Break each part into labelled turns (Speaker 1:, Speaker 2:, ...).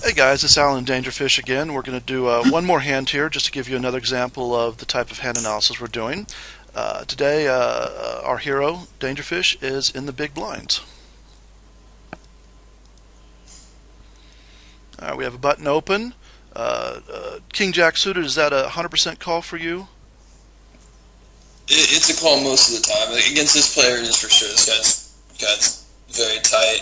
Speaker 1: Hey guys, it's Alan Dangerfish again. We're going to do one more hand here just to give you another example of the type of hand analysis we're doing. Today, our hero, Dangerfish, is in the big blinds. We have a button open. King Jack suited, is that a 100% call for you?
Speaker 2: It's a call most of the time. Against this player, it is for sure. This guy's very tight.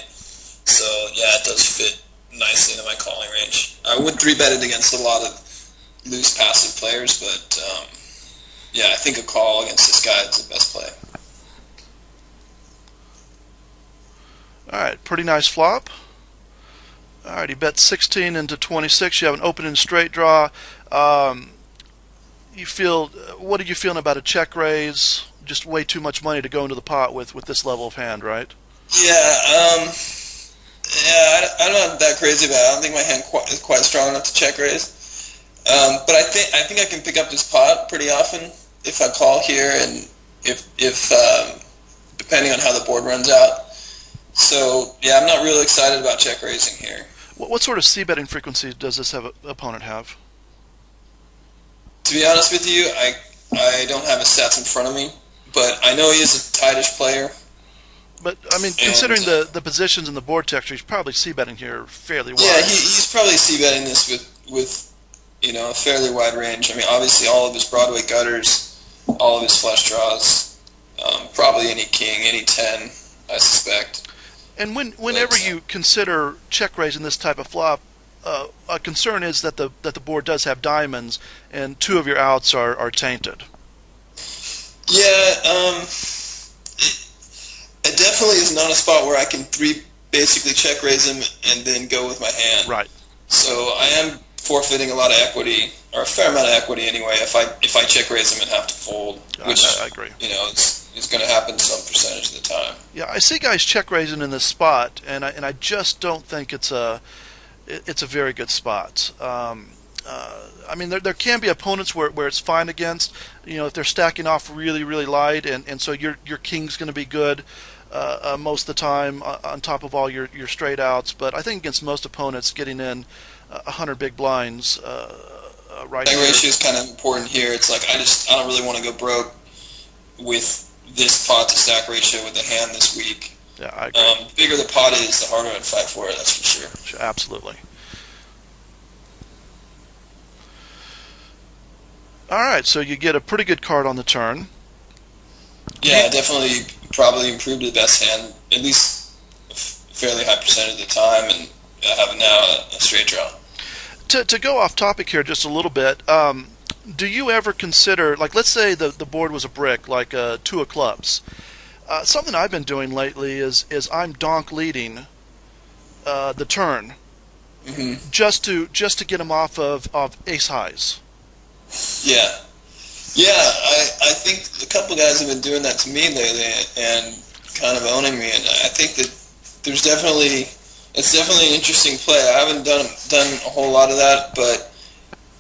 Speaker 2: So, yeah, it does fit nicely into my calling range. I would 3-bet it against a lot of loose passive players, but yeah, I think a call against this guy is the best play.
Speaker 1: Alright, pretty nice flop. Alright, he bet 16 into 26. You have an open and straight draw. What are you feeling about a check raise? Just way too much money to go into the pot with this level of hand, right?
Speaker 2: Yeah, I'm not that crazy about it. I don't think my hand is quite strong enough to check raise. But I think I can pick up this pot pretty often if I call here, and if depending on how the board runs out. So yeah, I'm not really excited about check raising here.
Speaker 1: What sort of c-betting frequency does this opponent have?
Speaker 2: To be honest with you, I don't have his stats in front of me, but I know he is a tightish player.
Speaker 1: But, I mean, considering the positions in the board texture, he's probably c-betting here fairly wide.
Speaker 2: Yeah, he's probably c-betting this with a fairly wide range. I mean, obviously all of his Broadway gutters, all of his flush draws, probably any king, any 10, I suspect.
Speaker 1: And whenever you consider check raising this type of flop, a concern is that the board does have diamonds, and two of your outs are tainted.
Speaker 2: Yeah, it definitely is not a spot where I can basically check raise him and then go with my hand.
Speaker 1: Right.
Speaker 2: So I am forfeiting a lot of equity, or a fair amount of equity anyway, if I check raise him and have to fold, which
Speaker 1: I agree.
Speaker 2: It's going to happen some percentage of the time.
Speaker 1: Yeah, I see guys check raising in this spot, and I just don't think it's a very good spot. I mean, there can be opponents where it's fine against, if they're stacking off really, really light, and so your king's going to be good most of the time on top of all your straight outs. But I think against most opponents, getting in 100 big blinds right here.
Speaker 2: That ratio is kind of important here. It's like I don't really want to go broke with this pot to stack ratio with the hand this week.
Speaker 1: Yeah, I agree.
Speaker 2: The bigger the pot is, the harder I'd fight for it, that's for sure.
Speaker 1: Absolutely. Alright, so you get a pretty good card on the turn.
Speaker 2: Yeah, definitely probably improved to the best hand, at least a fairly high percentage of the time, and I have now a straight draw.
Speaker 1: To go off topic here just a little bit, do you ever consider, like let's say the board was a brick, like two of clubs. Something I've been doing lately is I'm donk leading the turn, just to get him off of ace highs.
Speaker 2: Yeah. I think a couple guys have been doing that to me lately and kind of owning me, and I think that it's definitely an interesting play. I haven't done a whole lot of that, but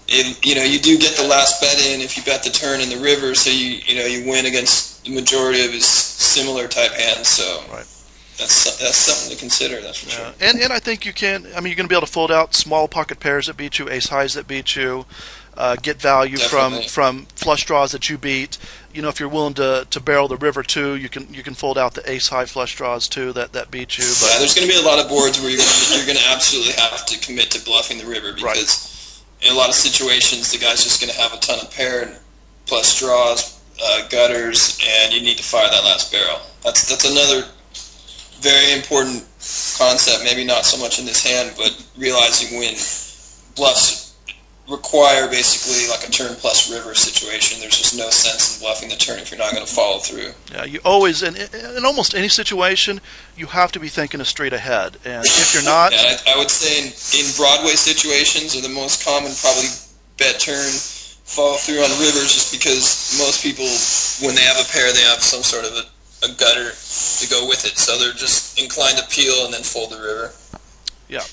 Speaker 2: you do get the last bet in if you bet the turn in the river, so you win against the majority of his similar type hands. So
Speaker 1: right.
Speaker 2: That's something to consider. That's for sure.
Speaker 1: And I think you can. I mean, you're going to be able to fold out small pocket pairs that beat you, ace highs that beat you. Get value from flush draws that you beat. If you're willing to barrel the river too, you can fold out the ace high flush draws too that beat you. But
Speaker 2: yeah, there's going to be a lot of boards where you're going to absolutely have to commit to bluffing the river, because in a lot of situations the guy's just going to have a ton of paired plus draws, gutters, and you need to fire that last barrel. That's another very important concept. Maybe not so much in this hand, but realizing when bluffs require basically like a turn plus river situation. There's just no sense in bluffing the turn if you're not going to follow through.
Speaker 1: Yeah, you always, in almost any situation, you have to be thinking a street ahead. And if you're not...
Speaker 2: Yeah, I would say in Broadway situations are the most common, probably bet turn, follow through on rivers, just because most people, when they have a pair, they have some sort of a gutter to go with it. So they're just inclined to peel and then fold the river.
Speaker 1: Yeah.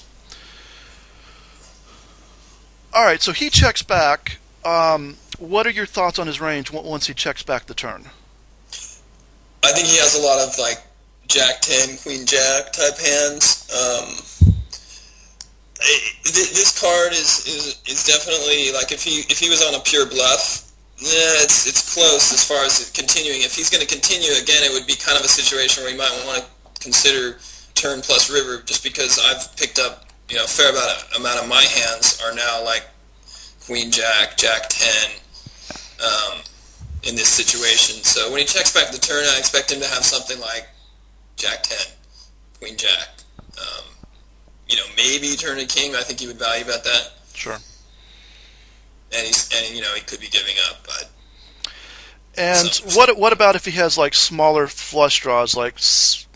Speaker 1: All right, so he checks back. What are your thoughts on his range once he checks back the turn?
Speaker 2: I think he has a lot of like Jack 10, Queen Jack type hands. card is definitely like if he was on a pure bluff, yeah, it's close as far as continuing. If he's going to continue again, it would be kind of a situation where you might want to consider turn plus river, just because I've picked up a fair amount of my hands are now like queen jack, jack 10 in this situation. So when he checks back the turn, I expect him to have something like jack 10, queen jack. Maybe turn a king. I think he would value bet that.
Speaker 1: Sure.
Speaker 2: And he could be giving up, but.
Speaker 1: And what about if he has like smaller flush draws, like just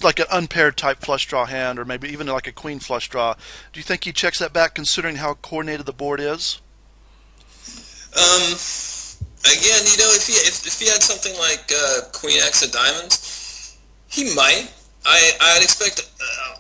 Speaker 1: like an unpaired type flush draw hand, or maybe even like a queen flush draw? Do you think he checks that back, considering how coordinated the board is?
Speaker 2: Again, if he had something like queen x of diamonds, he might. I'd expect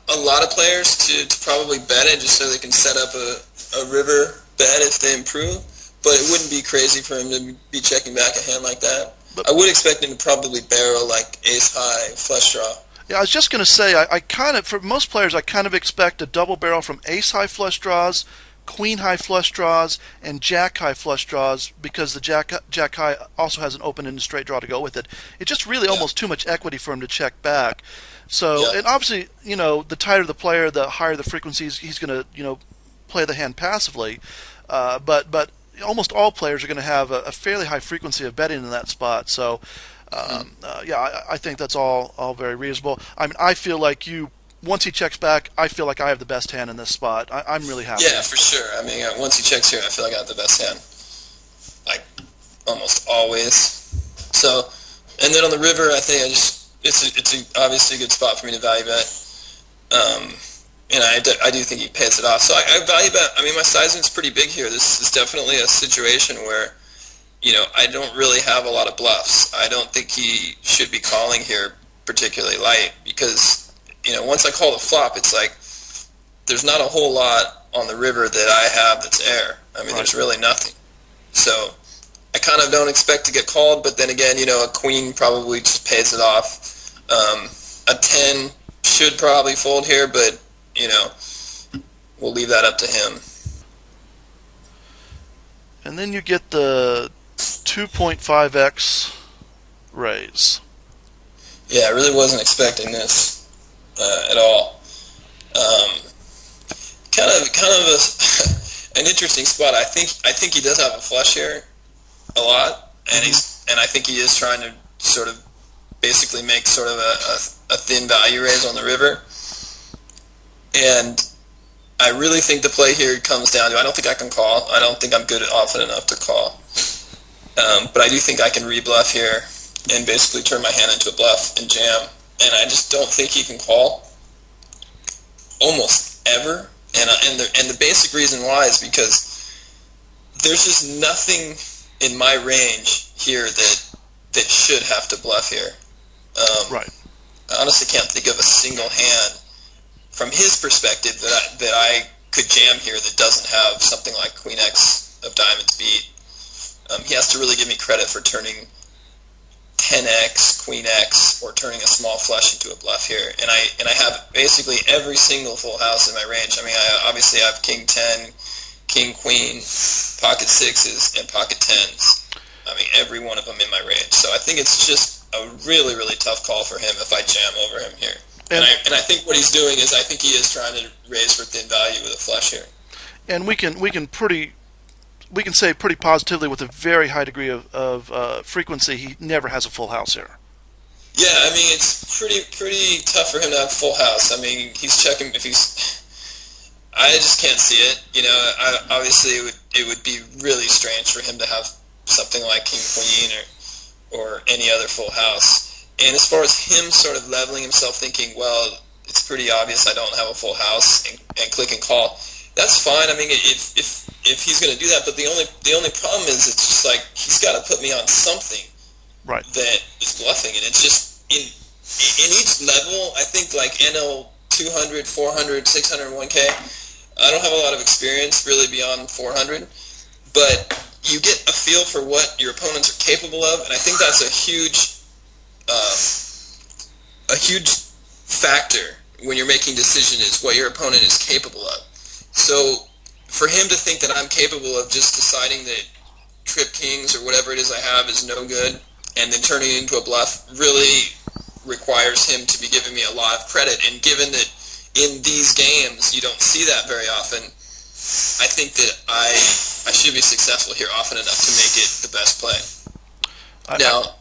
Speaker 2: a lot of players to probably bet it just so they can set up a river bet if they improve. But it wouldn't be crazy for him to be checking back a hand like that. I would expect him to probably barrel like ace high flush draw.
Speaker 1: Yeah, I was just going to say, I kind of, for most players, I kind of expect a double barrel from ace high flush draws, queen high flush draws, and jack high flush draws, because the jack high also has an open-ended straight draw to go with it. It's just really almost too much equity for him to check back. So, and obviously, the tighter the player, the higher the frequencies he's going to, play the hand passively. But almost all players are going to have a fairly high frequency of betting in that spot. So, I think that's all very reasonable. I mean, I feel like once he checks back, I feel like I have the best hand in this spot. I'm really happy.
Speaker 2: Yeah, for sure. I mean, once he checks here, I feel like I have the best hand, like almost always. So, and then on the river, I think it's obviously a good spot for me to value bet. And I do think he pays it off. So I value bet. I mean, my sizing's pretty big here. This is definitely a situation where, I don't really have a lot of bluffs. I don't think he should be calling here particularly light, because, once I call the flop, it's like there's not a whole lot on the river that I have that's air. I mean, there's really nothing. So I kind of don't expect to get called, but then again, a queen probably just pays it off. A 10 should probably fold here, but we'll leave that up to him.
Speaker 1: And then you get the 2.5x raise.
Speaker 2: Yeah, I really wasn't expecting this at all. Kind of an interesting spot. I think he does have a flush here a lot, and I think he is trying to sort of basically make sort of a thin value raise on the river. And I really think the play here comes down to, I don't think I can call. I don't think I'm good often enough to call. But I do think I can rebluff here and basically turn my hand into a bluff and jam. And I just don't think he can call almost ever. And the basic reason why is because there's just nothing in my range here that should have to bluff here.
Speaker 1: Right.
Speaker 2: I honestly can't think of a single hand from his perspective that I could jam here that doesn't have something like queen x of diamonds beat. He has to really give me credit for turning 10x, queen x, or turning a small flush into a bluff here. And I have basically every single full house in my range. I mean, I obviously have king 10, king queen, pocket sixes, and pocket tens. I mean, every one of them in my range. So I think it's just a really, really tough call for him if I jam over him here. And I think what he's doing is, I think he is trying to raise for thin value with a flush here.
Speaker 1: And we can say pretty positively, with a very high degree of frequency, he never has a full house here.
Speaker 2: Yeah, I mean, it's pretty tough for him to have a full house. I mean, he's checking if he's. I just can't see it. Obviously it would be really strange for him to have something like king queen or any other full house. And as far as him sort of leveling himself, thinking, well, it's pretty obvious I don't have a full house, and click and call, that's fine. I mean, if he's going to do that, but the only problem is, it's just like he's got to put me on something that is bluffing, and it's just in each level. I think like NL 200, 400, 600, 1K. I don't have a lot of experience really beyond 400, but you get a feel for what your opponents are capable of, and I think that's a huge factor when you're making decision is what your opponent is capable of. So for him to think that I'm capable of just deciding that trip kings or whatever it is I have is no good and then turning it into a bluff really requires him to be giving me a lot of credit. And given that in these games you don't see that very often, I think that I should be successful here often enough to make it the best play. Now,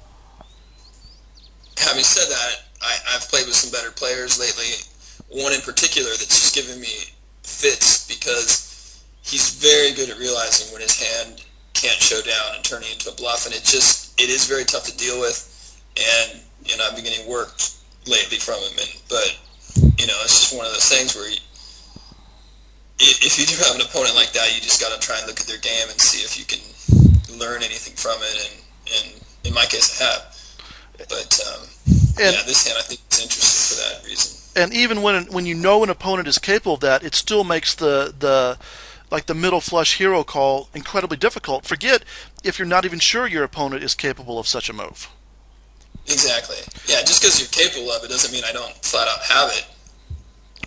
Speaker 2: having said that, I've played with some better players lately. One in particular that's just giving me fits because he's very good at realizing when his hand can't show down and turning into a bluff, and it is very tough to deal with. And I've been getting work lately from him. But it's just one of those things where if you do have an opponent like that, you just got to try and look at their game and see if you can learn anything from it. And in my case, I have. But this hand I think is interesting for that reason.
Speaker 1: And even when you know an opponent is capable of that, it still makes the middle flush hero call incredibly difficult. Forget if you're not even sure your opponent is capable of such a move.
Speaker 2: Exactly. Yeah, just because you're capable of it doesn't mean I don't flat out have it.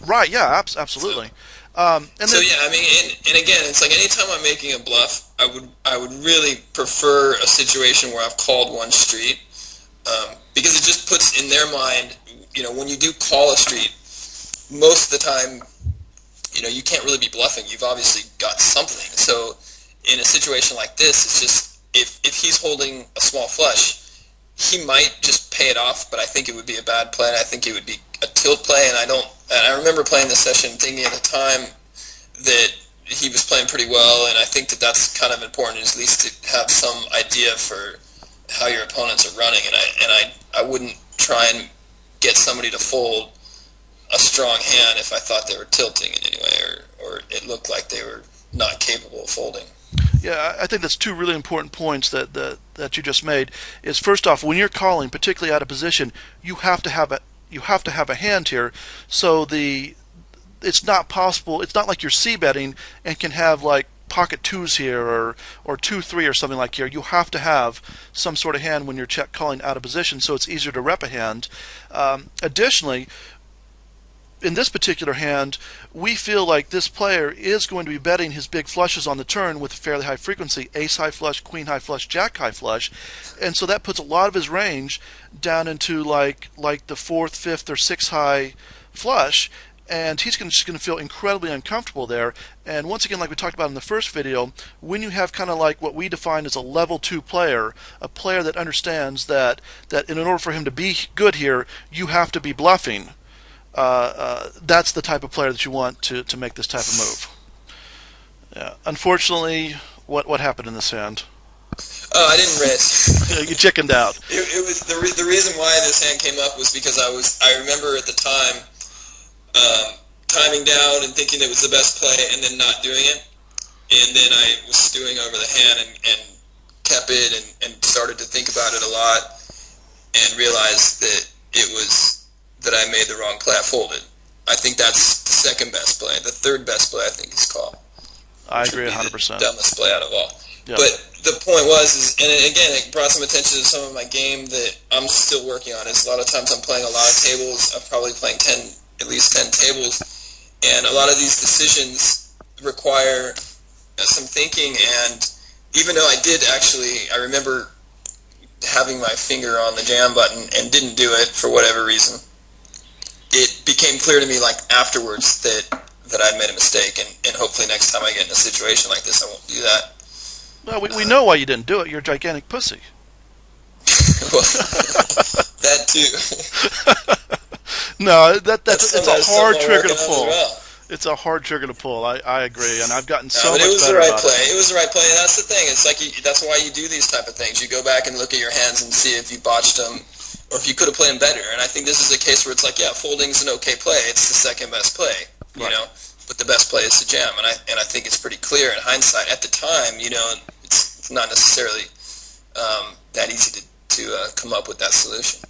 Speaker 1: Right. Yeah. Absolutely.
Speaker 2: And again, it's like anytime I'm making a bluff, I would really prefer a situation where I've called one street, because it just puts in their mind, when you do call a street, most of the time, you can't really be bluffing. You've obviously got something. So in a situation like this, it's just if he's holding a small flush, he might just pay it off, but I think it would be a bad play, and I think it would be a tilt play, and I remember playing this session thinking at the time that he was playing pretty well, and I think that that's kind of important, at least to have some idea for how your opponents are running, and I wouldn't try and get somebody to fold a strong hand if I thought they were tilting in any way, or it looked like they were not capable of folding.
Speaker 1: Yeah, I think that's two really important points that you just made. Is first off, when you're calling, particularly out of position, you have to have a hand here. So it's not possible. It's not like you're c-betting and can have like pocket twos here or 2-3 or something like here. You have to have some sort of hand when you're check calling out of position, so it's easier to rep a hand. Additionally, in this particular hand, we feel like this player is going to be betting his big flushes on the turn with a fairly high frequency, ace high flush, queen high flush, jack high flush, and so that puts a lot of his range down into like the 4th, 5th, or 6th high flush, and he's just going to feel incredibly uncomfortable there. And once again, like we talked about in the first video, when you have kind of like what we define as a level 2 player, a player that understands that in order for him to be good here, you have to be bluffing. That's the type of player that you want to make this type of move. Yeah. Unfortunately, what happened in this hand?
Speaker 2: Oh, I didn't raise.
Speaker 1: You chickened out.
Speaker 2: It was the reason why this hand came up was because I remember at the time timing down and thinking it was the best play and then not doing it, and then I was stewing over the hand and kept it and started to think about it a lot and realized that it was that I made the wrong play. I folded. I think that's the second best play. The third best play I think is call.
Speaker 1: I agree 100%.
Speaker 2: The dumbest play out of all.
Speaker 1: Yep.
Speaker 2: But the point was, and again, it brought some attention to some of my game that I'm still working on. Is a lot of times I'm playing a lot of tables. I'm probably playing at least 10 tables, and a lot of these decisions require some thinking. And even though I remember having my finger on the jam button and didn't do it for whatever reason, it became clear to me like afterwards that I'd made a mistake, and hopefully next time I get in a situation like this, I won't do that.
Speaker 1: Well, we know why you didn't do it. You're a gigantic pussy.
Speaker 2: Well, that too.
Speaker 1: No, it's a hard trigger to pull.
Speaker 2: Well.
Speaker 1: It's a hard trigger to pull. I agree, and I've gotten so
Speaker 2: but
Speaker 1: much
Speaker 2: it was
Speaker 1: better
Speaker 2: the right
Speaker 1: about
Speaker 2: play.
Speaker 1: it.
Speaker 2: It was the right play. That's the thing. It's like that's why you do these type of things. You go back and look at your hands and see if you botched them, or if you could have played them better. And I think this is a case where it's like, yeah, folding's an okay play. It's the second best play, you know. But the best play is to jam, and I think it's pretty clear in hindsight. At the time, it's not necessarily that easy to come up with that solution.